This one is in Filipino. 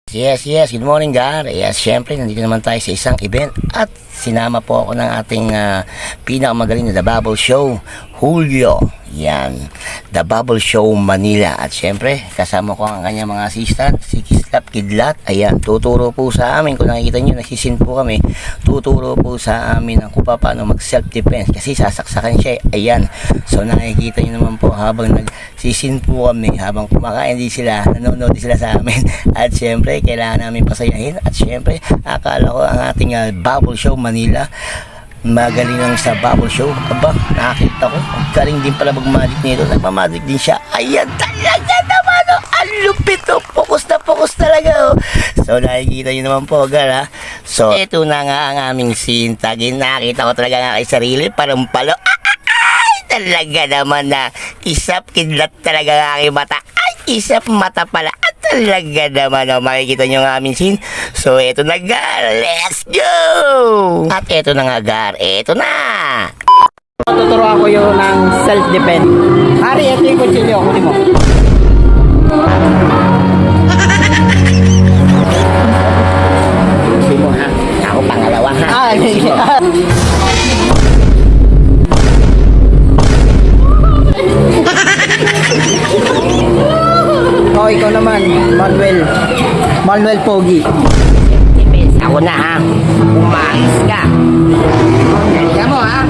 Yes, good morning Gar. Yes, syempre nandito naman tayo sa isang event at sinama po ako ng ating pinakamagaling na The Bubble Show, Julio. Yan, The Bubble Show Manila. At syempre kasama ko ang kanyang mga assistant, si Kislap Kidlat. Ayan, tuturo po sa amin, kung nakikita nyo nagsisin po kami, tuturo po sa amin kung paano mag self defense kasi sasaksakan siya. Ayan, so nakikita nyo naman po habang nagsisin po kami, habang kumakain din sila, nanonood din sila sa amin. At syempre kailangan namin pasayahin. At syempre akala ko ang ating Bubble Show Manila magaling lang sa Bubble Show. Aba, nakita ko galing din pala mag-magic nito. Nagmamagic din siya. Ayan talaga naman, oh. Ang lupit, oh. Focus na focus talaga, oh. So nakikita nyo naman po, Gar, ha. So ito na nga ang aming scene. Tagin, nakita ko talaga nga kay sarili, parang palo. Talaga naman na Kisap Kidlat talaga ang aking mata. Ay, Kisap mata pala. At talaga naman, oh, makikita nyo ang aming scene. So ito na, Gar, let's go. At ito na nga, Gar, ito na. Tuturuan ko yun ng self-defense. Hari, ito yung kutsilyo. Kunin mo. Gusto mo, ha? Ako pangalawa, ha? Oh, ikaw naman, Manuel Pogi. Defense, ako na, ha? Umayos ka. Kaya mo, ha?